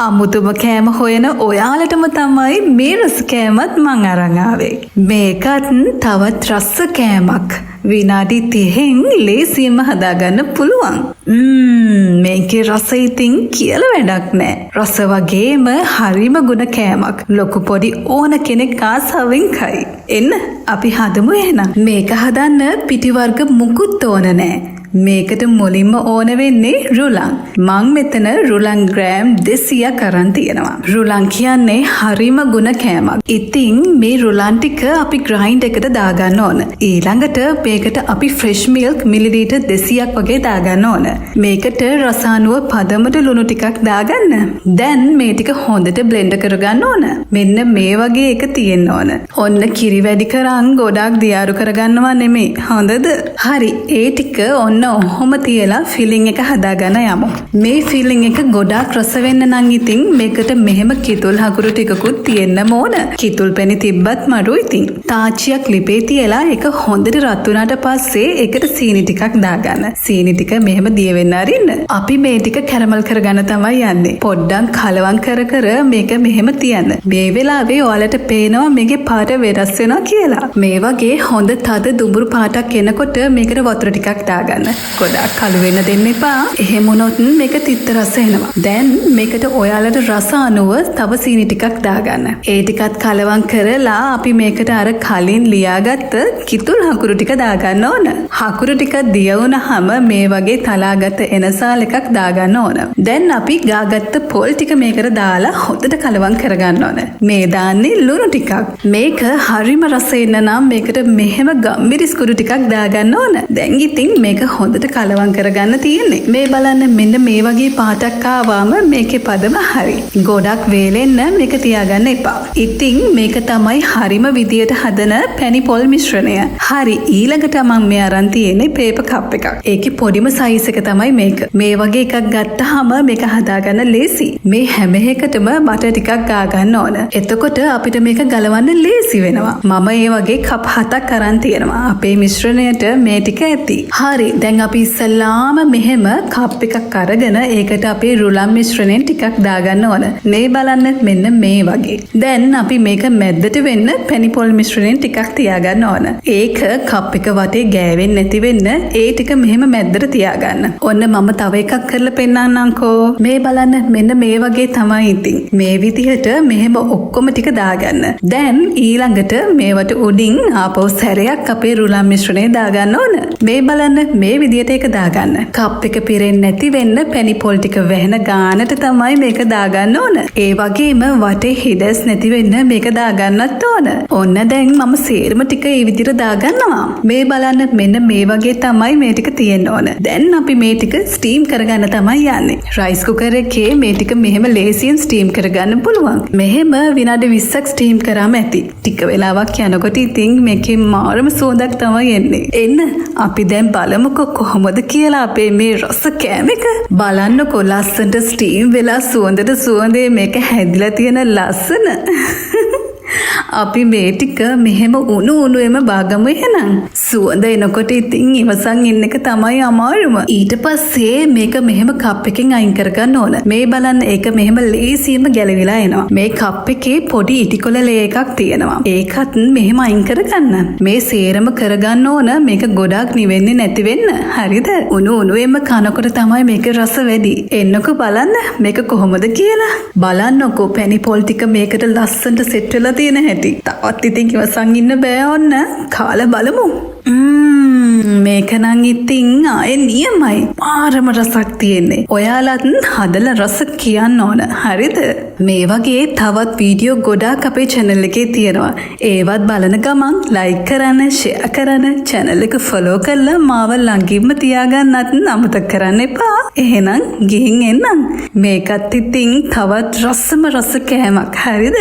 අමුතුම කෑම හොයන ඔයාලටම තමයි මේ රස කෑමත් මං අරන් ආවේ. මේකත් තවත් රස කෑමක්. විනාඩි 30න් ලේසියෙන්ම හදාගන්න පුළුවන්. මේකේ රස ඉතින් කියලා වැඩක් නෑ. රස වගේම හරිම ගුණ කෑමක්. ලොකු පොඩි ඕන කෙනෙක් ආසාවෙන් කයි. එන්න අපි හදමු එහෙනම්. මේක හදන්න පිටි වර්ග මුකුත් ඕන නෑ. මේකට මුලින්ම ඕන වෙන්නේ රුලන්. මං මෙතන රුලන් ග්‍රෑම් 200ක් අරන් තියෙනවා. රුලන් කියන්නේ හරිම ගුණ කෑමක්. ඉතින් මේ රුලන් ටික අපි ග්‍රයින්ඩ් එකට දාගන්න ඕන. ඊළඟට මේකට අපි ෆ්‍රෙෂ් මිල්ක් මිලිලීටර් 200ක් වගේ දාගන්න ඕන. මේකට රසානුව පදමට ලුණු ටිකක් දාගන්න. දැන් මේ ටික හොඳට බ්ලෙන්ඩ් කරගන්න ඕන. මෙන්න මේ වගේ එක තියෙන්න ඕන. ඔන්න කිරි වැඩි කරන් ගොඩක් දියාරු කරගන්නවා නෙමෙයි. හොඳද? හරි. ඒ ටික ඔන්න ඔහොම තියලා ෆිලිං එක හදාගන්න යමු. මේ ෆිලිං එක ගොඩාක් රස වෙන්න නම් ඉතින් මේකට මෙහෙම කිතුල් හකුරු ටිකකුත් තියෙන්න ඕන. කිතුල් පැණි තිබ්බත් මඩු ඉතින්. තාච්චියක් ලිපේ තියලා ඒක හොඳට රත් වුණාට පස්සේ ඒකට සීනි ටිකක් දාගන්න. සීනි ටික මෙහෙම දිය වෙන්න අරින්න. අපි මේ ටික කැරමල් කරගන්න තමයි යන්නේ. පොඩ්ඩක් කලවම් කර කර මේක මෙහෙම තියන්න. මේ වෙලාවේ ඔයාලට පේනවා මේකේ පාට වෙනස් වෙනවා කියලා. මේ වගේ හොඳ තද දුඹුරු පාටක් එනකොට මේකට වතුර ටිකක් දාගන්න. ගොඩක් කළු වෙන්න දෙන්න එපා. එහෙම වුණොත් මේක තිත්ත රස එනවා. දැන් මේකට ඔයාලට රස අනුව තව සීනි ටිකක් දාගන්න. ඒ ටිකත් කලවම් කරලා අපි මේකට අර කලින් ලියාගත්ත කිතුල් හකුරු ටික දාගන්න ඕන. හකුරු ටික දිය වුණාම මේ වගේ තලාගත එනසාල් එකක් දාගන්න ඕන. දැන් අපි ගාගත්ත පොල් ටික මේකට දාලා හොඳට කලවම් කරගන්න ඕන. මේ දාන්නේ ලුණු ටිකක්. මේක හරිම රස එන්න නම් මේකට මෙහෙම ගම්මිරිස් කුඩු ටිකක් දාගන්න ඕන. දැන් ඉතින් මේක හොඳට කලවම් කරගන්න තියෙන්නේ. මේ බලන්න මෙන්න මේ වගේ පාටක් ආවම මේකේ පදම හරි. ගොඩක් වේලෙන්න මේක තියාගන්න එපා. ඉතින් මේක තමයි හරිම විදියට හදන පැණි පොල් මිශ්‍රණය. හරි ඊළඟට මම මේ අරන් තියෙන්නේ පේපර් කප් එකක්. ඒකේ පොඩිම සයිස් එක තමයි මේක. මේ වගේ එකක් ගත්තාම මේක හදාගන්න ලේසි. මේ හැම එකටම බටර් ටිකක් ගා ගන්න ඕන. එතකොට අපිට මේක ගලවන්න ලේසි වෙනවා. මම ඒ වගේ කප් 7ක් අරන් තියෙනවා. අපේ මිශ්‍රණයට මේ ටික ඇති. හරි දැන් අපි ඉස්සල්ලාම මෙහෙම කප් එකක් අරගෙන ඒකට අපේ රුලන් මිශ්‍රණයෙන් ටිකක් දාගන්න ඕන. මේ බලන්න මෙන්න මේ වගේ. දැන් අපි මේක මැද්දට වෙන්න පැණි පොල් මිශ්‍රණයෙන් ටිකක් තියාගන්න ඕන. ඒක කප් එක වටේ ගෑවෙන්නේ නැති වෙන්න ඒ ටික මෙහෙම මැද්දට තියාගන්න. ඔන්න මම තව එකක් කරලා පෙන්නන්නම්කෝ. මේ බලන්න මෙන්න මේ වගේ තමයි ඉතින්. මේ විදිහට මෙහෙම ඔක්කොම ටික දාගන්න. දැන් ඊළඟට මේවට උඩින් ආපහු සැරයක් අපේ රුලන් මිශ්‍රණය දාගන්න ඕන. මේ බලන්න මේ විදියට ඒක දාගන්න. කප් එක පිරෙන්නේ නැති වෙන්න පැණි පොල් ටික වැහෙන ගානට තමයි මේක දාගන්න ඕන. ඒ වගේම වටේ හිඩස් නැති වෙන්න මේක දාගන්නත් ඕන. ඔන්න දැන් මම සේරම ටික ඒ විදිහට දාගන්නවා. මේ බලන්න මෙන්න මේ වගේ තමයි මේ ටික තියෙන්න ඕන. දැන් අපි මේ ටික ස්ටීම් කරගන්න තමයි යන්නේ. රයිස් කුකර් එකේ මේ ටික මෙහෙම ලේසියෙන් ස්ටීම් කරගන්න පුළුවන්. මෙහෙම විනාඩි 20ක් ස්ටීම් කරාම ඇති. ටික වෙලාවක් යනකොට ඉතින් මේකේ මාරම සුවඳක් තමයි එන්නේ. එන්න අපි දැන් බලමුකෝ කොහොමද කියලා අපේ මේ රස කෑම එක. බලන්නකෝ ලස්සනට ස්ටීම් වෙලා සුවඳට සුවඳේ මේක හැදිලා තියෙන ලස්සන. අපි මේ ටික මෙහෙම උණුවෙම බාගමු එහෙනම්. සුවඳ එනකොට ඉතින් ඉවසන් ඉන්න එක තමයි අමාරුම. ඊට පස්සේ මේක මෙහෙම කප් එකෙන් අයින් කරගන්න ඕන. මේ බලන්න ඒක මෙහෙම ලේසියෙන්ම ගැලවිලා එනවා. මේ කප් එකේ පොඩි ඉටිකොල ලේ එකක් තියෙනවා. ඒකත් මෙහෙම අයින් කරගන්න. මේ සේරම කරගන්න ඕන මේක ගොඩක් නිවෙන්නේ නැති වෙන්න. හරිද? උණුවෙම කනකොට තමයි මේක රස වැඩි. එන්නකෝ බලන්න මේක කොහොමද කියලා. බලන්නකෝ පැණි පොල් ටික මේකට ලස්සනට සෙට් වෙලා තියෙන හැටි. තවත් ඉතින් ඉවසන් ඉන්න බෑ ඔන්න. කාලා බලමු. මේක නම් ඉතින් ආයේ නියමයි. මාරම රසක් තියෙන්නේ. ඔයාලත් හදලා රස කියන්න ඕන. හරිද? මේ වගේ තවත් වීඩියෝ ගොඩාක් අපේ channel එකේ තියෙනවා. ඒවත් බලන ගමන් like කරන්න, share කරන්න, channel එක follow කරලා මාව ළඟින්ම තියාගන්නත් අමතක කරන්න එපා. එහෙනම් ගිහින් එන්නම්. මේකත් ඉතින් තවත් රසම රස කෑමක්. හරිද?